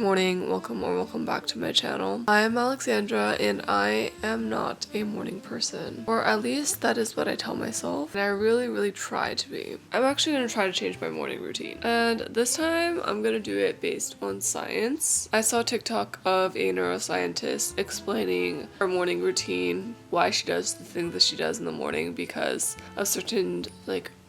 morning, welcome or welcome back to my channel. I am Alexandra and I am not a morning person, or at least that is what I tell myself, and I really try to be. I'm actually going to try to change my morning routine, and this time I'm going to do it based on science. I saw a TikTok of a neuroscientist explaining her morning routine, why she does the things that she does in the morning because of certain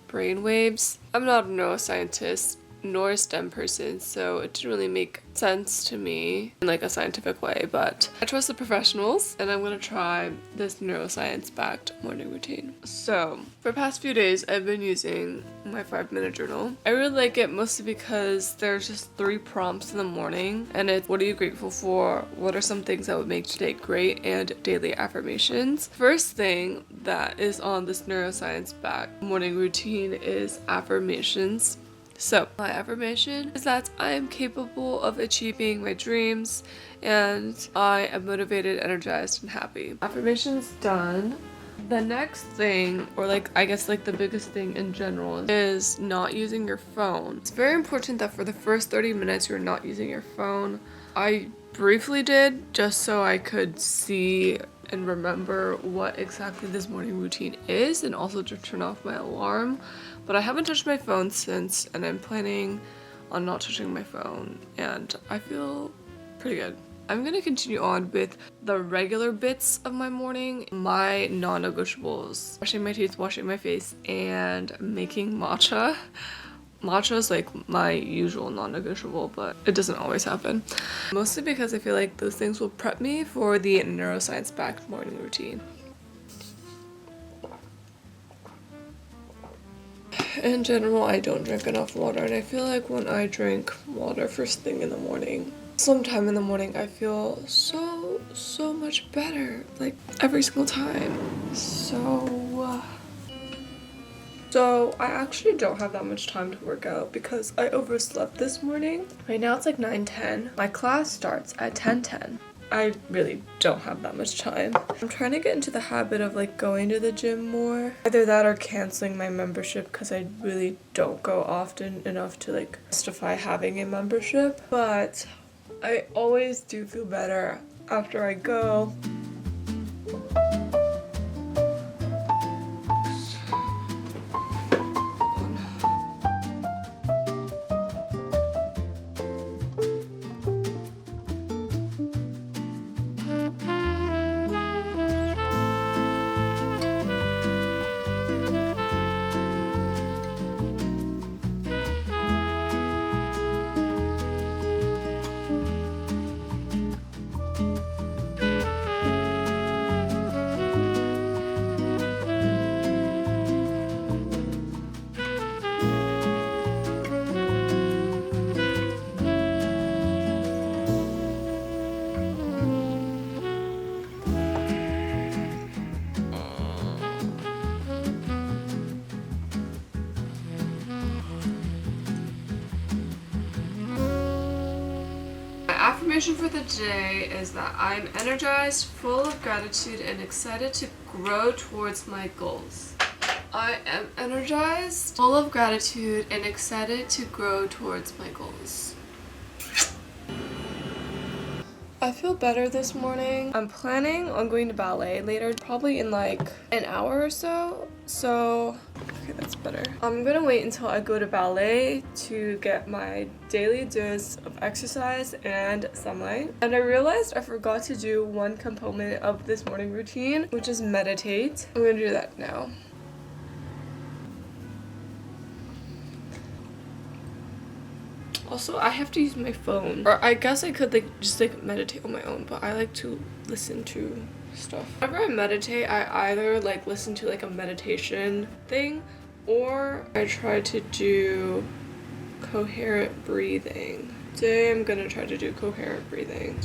brain waves. I'm not a neuroscientist nor a STEM person, so it didn't really make sense to me in a scientific way, but I trust the professionals and I'm gonna try this neuroscience backed morning routine. So for the past few days I've been using my 5-minute journal. I really like it mostly because there's just 3 prompts in the morning, and it's what are you grateful for, what are some things that would make today great, and daily affirmations. First thing that is on this neuroscience backed morning routine is affirmations. So, my affirmation is that I am capable of achieving my dreams and I am motivated, energized, and happy. Affirmation's done. The next thing, or I guess the biggest thing in general, is not using your phone. It's very important that for the first 30 minutes you're not using your phone. I briefly did just so I could see and remember what exactly this morning routine is, and also to turn off my alarm. But I haven't touched my phone since, and I'm planning on not touching my phone, and I feel pretty good. I'm gonna continue on with the regular bits of my morning, my non-negotiables: brushing my teeth, washing my face, and making matcha. Matcha is my usual non-negotiable, but it doesn't always happen. Mostly because I feel like those things will prep me for the neuroscience-backed morning routine. In general, I don't drink enough water, and I feel like when I drink water first thing in the morning, sometime in the morning, I feel so much better, every single time. So I actually don't have that much time to work out because I overslept this morning. Right now it's 9:10. My class starts at 10:10. I really don't have that much time. I'm trying to get into the habit of going to the gym more. Either that or canceling my membership because I really don't go often enough to justify having a membership. But I always do feel better after I go. Affirmation for the day is that I'm energized, full of gratitude, and excited to grow towards my goals. I am energized, full of gratitude, and excited to grow towards my goals. I feel better this morning. I'm planning on going to ballet later, probably in an hour or so. Okay, that's better. I'm gonna wait until I go to ballet to get my daily dose of exercise and sunlight. And I realized I forgot to do one component of this morning routine, which is meditate. I'm gonna do that now. Also, I have to use my phone. Or I guess I could just meditate on my own, but I like to listen to stuff. Whenever I meditate, I either listen to a meditation thing, or I try to do coherent breathing. Today I'm gonna try to do coherent breathing.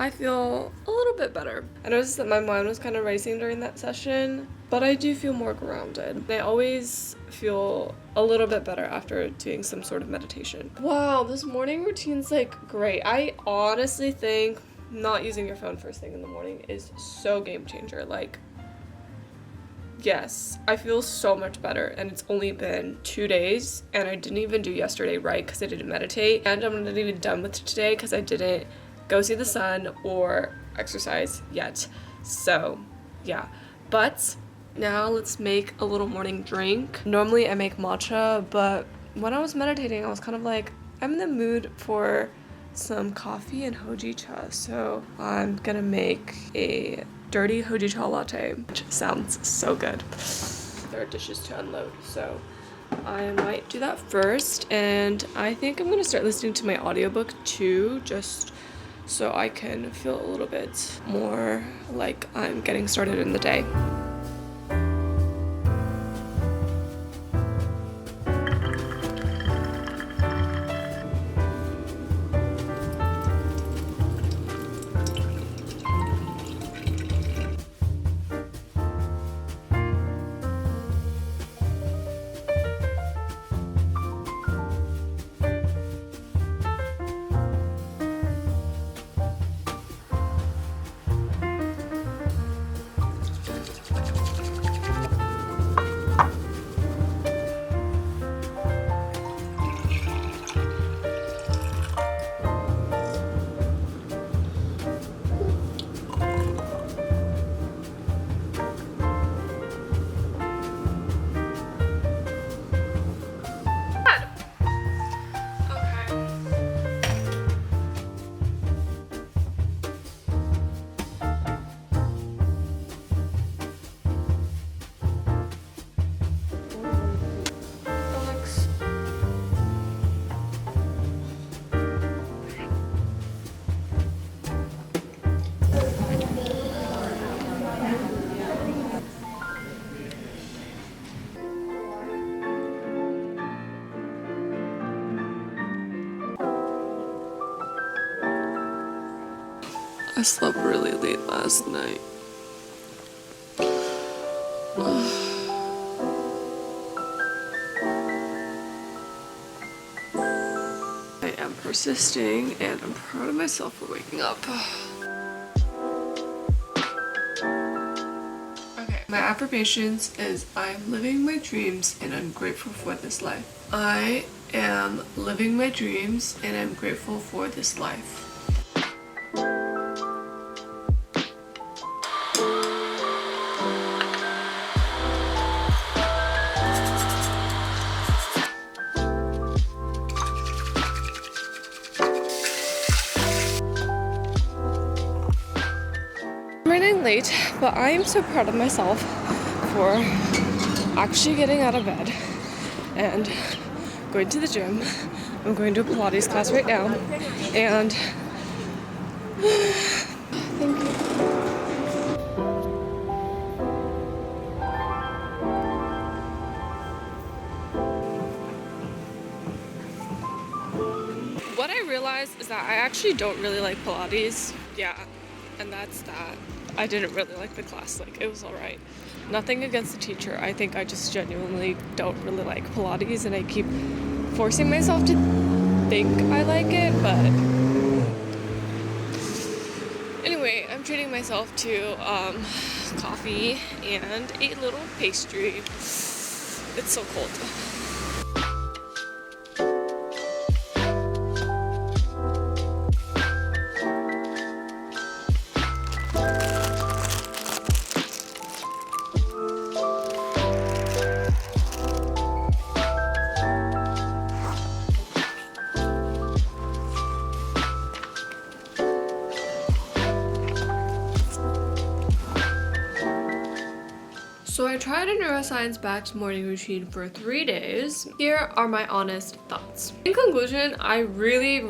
I feel a little bit better. I noticed that my mind was kind of racing during that session, but I do feel more grounded. I always feel a little bit better after doing some sort of meditation. Wow, this morning routine's like great. I honestly think not using your phone first thing in the morning is so game changer. Like, yes, I feel so much better, and it's only been 2 days, and I didn't even do yesterday right because I didn't meditate, and I'm not even done with today because I didn't go see the sun or exercise yet. So yeah, but now let's make a little morning drink. Normally I make matcha, but when I was meditating I was kind of like, I'm in the mood for some coffee and hojicha, so I'm gonna make a dirty hojicha latte, which sounds so good. There are dishes to unload, so I might do that first, and I think I'm gonna start listening to my audiobook too, just so I can feel a little bit more like I'm getting started in the day. I slept really late last night. I am persisting, and I'm proud of myself for waking up. Okay, my affirmations is I'm living my dreams and I'm grateful for this life. I am living my dreams and I'm grateful for this life. Running late, but I am so proud of myself for actually getting out of bed and going to the gym. I'm going to a Pilates class right now, and thank you. What I realized is that I actually don't really like Pilates. Yeah, and that's that. I didn't really like the class, like it was alright. Nothing against the teacher, I think I just genuinely don't really like Pilates, and I keep forcing myself to think I like it, but anyway, I'm treating myself to coffee and a little pastry. It's so cold. So I tried a neuroscience-backed morning routine for 3 days. Here are my honest thoughts. In conclusion, I really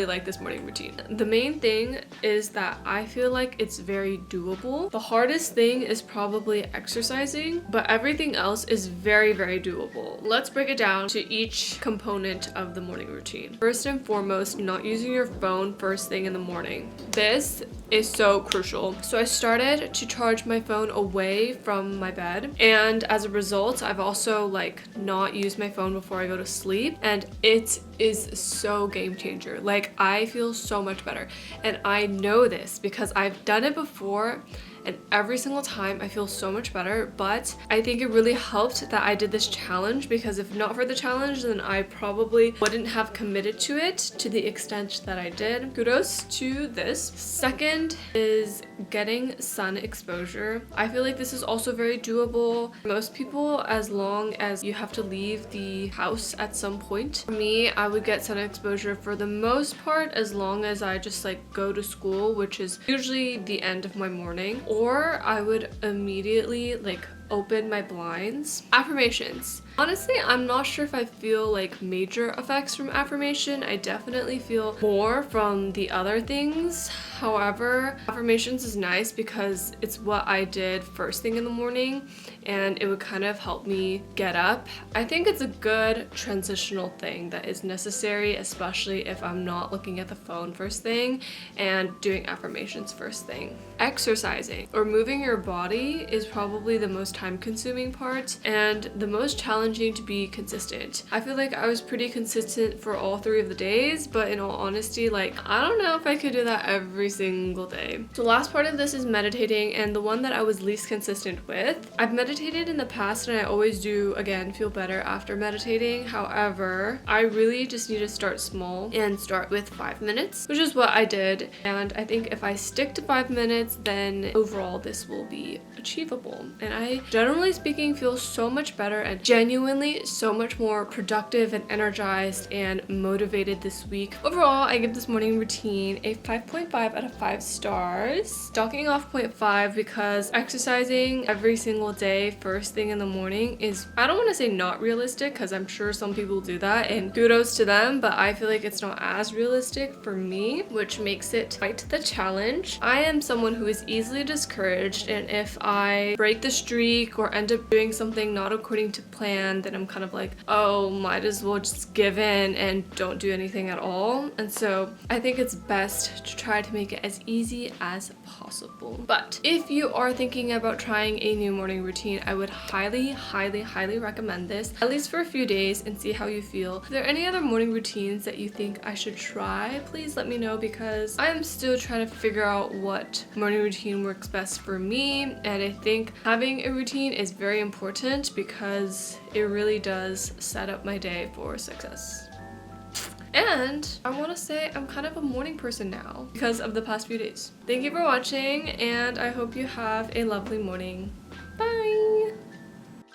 like this morning routine. The main thing is that I feel like it's very doable. The hardest thing is probably exercising, but everything else is very doable. Let's break it down to each component of the morning routine. First and foremost, not using your phone first thing in the morning. This is so crucial. So I started to charge my phone away from my bed bed. And as a result, I've also like not used my phone before I go to sleep, and it is so game changer. Like I feel so much better, and I know this because I've done it before, and every single time I feel so much better. But I think it really helped that I did this challenge, because if not for the challenge, then I probably wouldn't have committed to it to the extent that I did. Kudos to this. Second is getting sun exposure. I feel like this is also very doable for most people, as long as you have to leave the house at some point. For me, I would get sun exposure for the most part as long as I just like go to school, which is usually the end of my morning, or I would immediately like open my blinds. Affirmations. Honestly, I'm not sure if I feel like major effects from affirmation. I definitely feel more from the other things. However, affirmations is nice because it's what I did first thing in the morning, and it would kind of help me get up. I think it's a good transitional thing that is necessary, especially if I'm not looking at the phone first thing and doing affirmations first thing. Exercising or moving your body is probably the most time-consuming part and the most challenging to be consistent. I feel like I was pretty consistent for all 3 of the days, but in all honesty, like I don't know if I could do that every single day. So last part of this is meditating, and the one that I was least consistent with. I've meditated in the past and I always do, again, feel better after meditating. However, I really just need to start small and start with 5 minutes, which is what I did. And I think if I stick to 5 minutes, then overall this will be achievable. And I, generally speaking, feel so much better and genuinely so much more productive and energized and motivated this week. Overall, I give this morning routine a 5.5 out of 5 stars. Docking off 0.5 because exercising every single day first thing in the morning is, I don't want to say not realistic, because I'm sure some people do that and kudos to them, but I feel like it's not as realistic for me, which makes it quite the challenge. I am someone who is easily discouraged, and if I break the streak or end up doing something not according to plan, then I'm kind of like, oh, might as well just give in and don't do anything at all. And so I think it's best to try to make it as easy as possible. But if you are thinking about trying a new morning routine, I would highly recommend this, at least for a few days, and see how you feel. If there are any other morning routines that you think I should try, please let me know, because I am still trying to figure out what morning routine works best for me. And I think having a routine is very important because it really does set up my day for success. And I want to say I'm kind of a morning person now because of the past few days. Thank you for watching, and I hope you have a lovely morning. Bye!